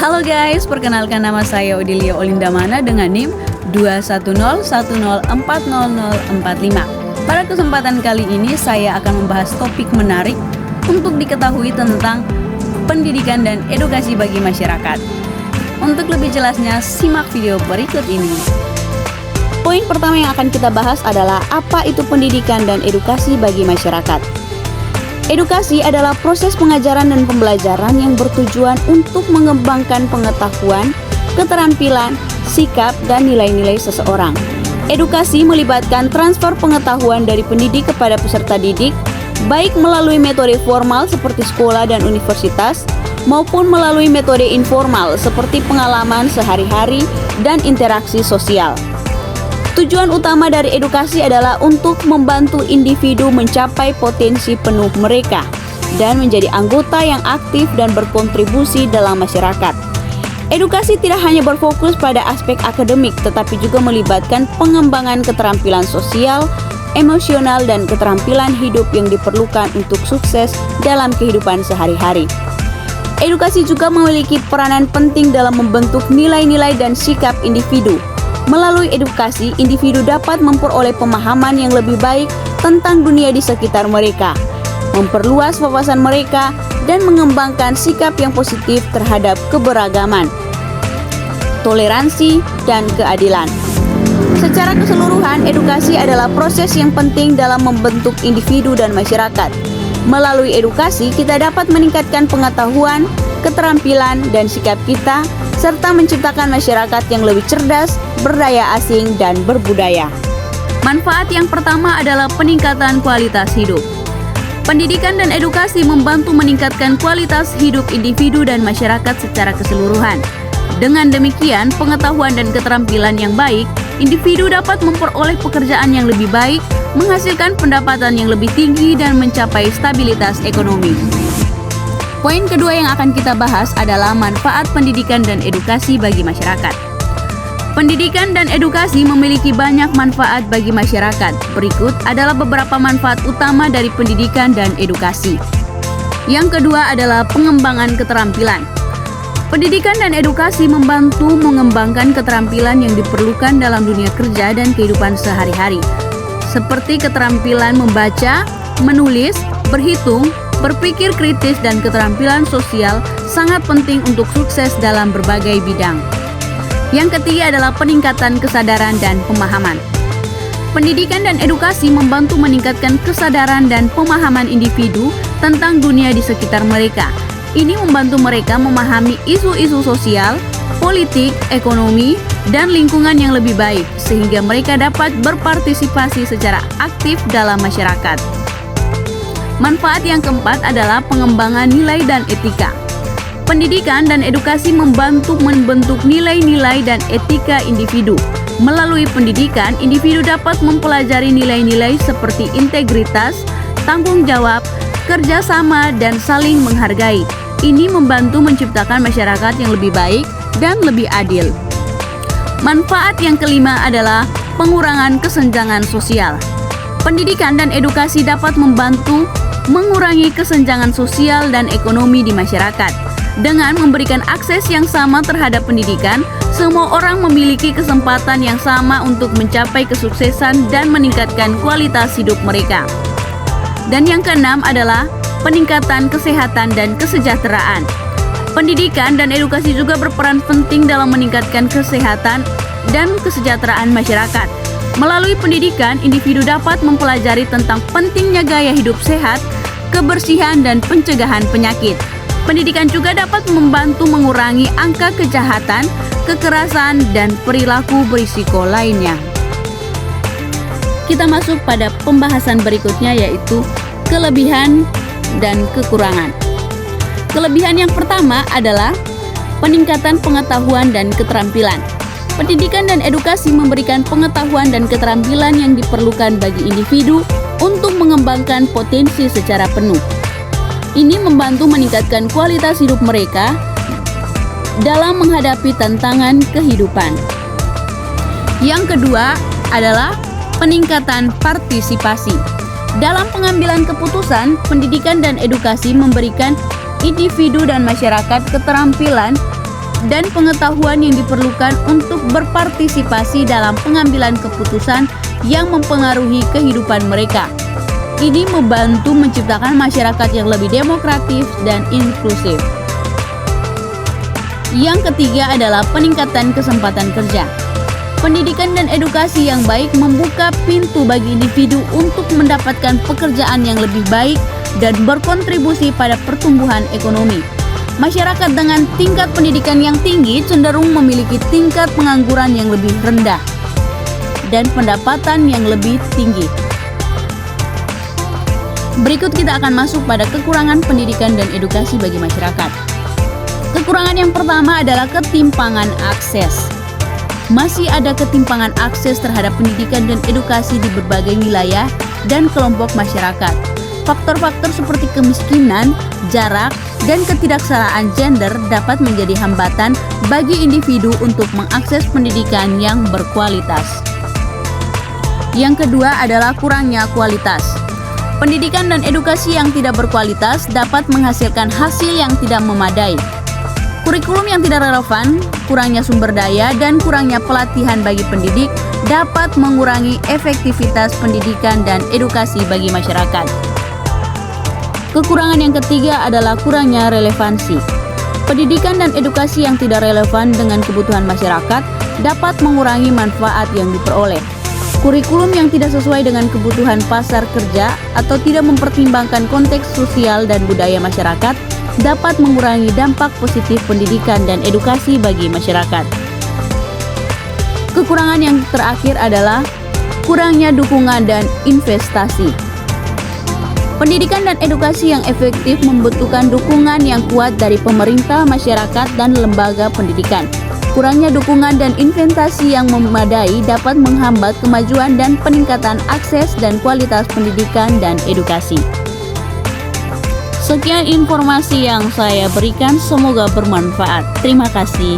Halo guys, perkenalkan nama saya Odilia Olindamana dengan NIM 21010400045. Pada kesempatan kali ini saya akan membahas topik menarik untuk diketahui tentang pendidikan dan edukasi bagi masyarakat. Untuk lebih jelasnya, simak video berikut ini. Poin pertama yang akan kita bahas adalah apa itu pendidikan dan edukasi bagi masyarakat. Edukasi adalah proses pengajaran dan pembelajaran yang bertujuan untuk mengembangkan pengetahuan, keterampilan, sikap, dan nilai-nilai seseorang. Edukasi melibatkan transfer pengetahuan dari pendidik kepada peserta didik, baik melalui metode formal seperti sekolah dan universitas, maupun melalui metode informal seperti pengalaman sehari-hari dan interaksi sosial. Tujuan utama dari edukasi adalah untuk membantu individu mencapai potensi penuh mereka dan menjadi anggota yang aktif dan berkontribusi dalam masyarakat. Edukasi tidak hanya berfokus pada aspek akademik, tetapi juga melibatkan pengembangan keterampilan sosial, emosional, dan keterampilan hidup yang diperlukan untuk sukses dalam kehidupan sehari-hari. Edukasi juga memiliki peranan penting dalam membentuk nilai-nilai dan sikap individu. Melalui edukasi, individu dapat memperoleh pemahaman yang lebih baik tentang dunia di sekitar mereka, memperluas wawasan mereka, dan mengembangkan sikap yang positif terhadap keberagaman, toleransi, dan keadilan. Secara keseluruhan, edukasi adalah proses yang penting dalam membentuk individu dan masyarakat. Melalui edukasi, kita dapat meningkatkan pengetahuan, keterampilan, dan sikap kita, serta menciptakan masyarakat yang lebih cerdas, berdaya asing, dan berbudaya. Manfaat yang pertama adalah peningkatan kualitas hidup. Pendidikan dan edukasi membantu meningkatkan kualitas hidup individu dan masyarakat secara keseluruhan. Dengan demikian, pengetahuan dan keterampilan yang baik, individu dapat memperoleh pekerjaan yang lebih baik, menghasilkan pendapatan yang lebih tinggi, dan mencapai stabilitas ekonomi. Poin kedua yang akan kita bahas adalah manfaat pendidikan dan edukasi bagi masyarakat. Pendidikan dan edukasi memiliki banyak manfaat bagi masyarakat. Berikut adalah beberapa manfaat utama dari pendidikan dan edukasi. Yang kedua adalah pengembangan keterampilan. Pendidikan dan edukasi membantu mengembangkan keterampilan yang diperlukan dalam dunia kerja dan kehidupan sehari-hari, seperti keterampilan membaca, menulis, berhitung, berpikir kritis, dan keterampilan sosial sangat penting untuk sukses dalam berbagai bidang. Yang ketiga adalah peningkatan kesadaran dan pemahaman. Pendidikan dan edukasi membantu meningkatkan kesadaran dan pemahaman individu tentang dunia di sekitar mereka. Ini membantu mereka memahami isu-isu sosial, politik, ekonomi, dan lingkungan yang lebih baik, sehingga mereka dapat berpartisipasi secara aktif dalam masyarakat. Manfaat yang keempat adalah pengembangan nilai dan etika. Pendidikan dan edukasi membantu membentuk nilai-nilai dan etika individu. Melalui pendidikan, individu dapat mempelajari nilai-nilai seperti integritas, tanggung jawab, kerjasama, dan saling menghargai. Ini membantu menciptakan masyarakat yang lebih baik dan lebih adil. Manfaat yang kelima adalah pengurangan kesenjangan sosial. Pendidikan dan edukasi dapat membantu mengurangi kesenjangan sosial dan ekonomi di masyarakat. Dengan memberikan akses yang sama terhadap pendidikan, semua orang memiliki kesempatan yang sama untuk mencapai kesuksesan dan meningkatkan kualitas hidup mereka. Dan yang keenam adalah peningkatan kesehatan dan kesejahteraan. Pendidikan dan edukasi juga berperan penting dalam meningkatkan kesehatan dan kesejahteraan masyarakat. Melalui pendidikan, individu dapat mempelajari tentang pentingnya gaya hidup sehat, kebersihan, dan pencegahan penyakit. Pendidikan juga dapat membantu mengurangi angka kejahatan, kekerasan, dan perilaku berisiko lainnya. Kita masuk pada pembahasan berikutnya, yaitu kelebihan dan kekurangan. Kelebihan yang pertama adalah peningkatan pengetahuan dan keterampilan. Pendidikan dan edukasi memberikan pengetahuan dan keterampilan yang diperlukan bagi individu untuk mengembangkan potensi secara penuh. Ini membantu meningkatkan kualitas hidup mereka dalam menghadapi tantangan kehidupan. Yang kedua adalah peningkatan partisipasi. Dalam pengambilan keputusan, pendidikan dan edukasi memberikan individu dan masyarakat keterampilan dan pengetahuan yang diperlukan untuk berpartisipasi dalam pengambilan keputusan yang mempengaruhi kehidupan mereka. Ini membantu menciptakan masyarakat yang lebih demokratis dan inklusif. Yang ketiga adalah peningkatan kesempatan kerja. Pendidikan dan edukasi yang baik membuka pintu bagi individu untuk mendapatkan pekerjaan yang lebih baik dan berkontribusi pada pertumbuhan ekonomi. Masyarakat dengan tingkat pendidikan yang tinggi cenderung memiliki tingkat pengangguran yang lebih rendah dan pendapatan yang lebih tinggi. Berikut kita akan masuk pada kekurangan pendidikan dan edukasi bagi masyarakat. Kekurangan yang pertama adalah ketimpangan akses. Masih ada ketimpangan akses terhadap pendidikan dan edukasi di berbagai wilayah dan kelompok masyarakat. Faktor-faktor seperti kemiskinan, jarak, dan ketidaksetaraan gender dapat menjadi hambatan bagi individu untuk mengakses pendidikan yang berkualitas. Yang kedua adalah kurangnya kualitas. Pendidikan dan edukasi yang tidak berkualitas dapat menghasilkan hasil yang tidak memadai. Kurikulum yang tidak relevan, kurangnya sumber daya, dan kurangnya pelatihan bagi pendidik dapat mengurangi efektivitas pendidikan dan edukasi bagi masyarakat. Kekurangan yang ketiga adalah kurangnya relevansi. Pendidikan dan edukasi yang tidak relevan dengan kebutuhan masyarakat dapat mengurangi manfaat yang diperoleh. Kurikulum yang tidak sesuai dengan kebutuhan pasar kerja atau tidak mempertimbangkan konteks sosial dan budaya masyarakat dapat mengurangi dampak positif pendidikan dan edukasi bagi masyarakat. Kekurangan yang terakhir adalah kurangnya dukungan dan investasi. Pendidikan dan edukasi yang efektif membutuhkan dukungan yang kuat dari pemerintah, masyarakat, dan lembaga pendidikan. Kurangnya dukungan dan investasi yang memadai dapat menghambat kemajuan dan peningkatan akses dan kualitas pendidikan dan edukasi. Sekian informasi yang saya berikan, semoga bermanfaat. Terima kasih.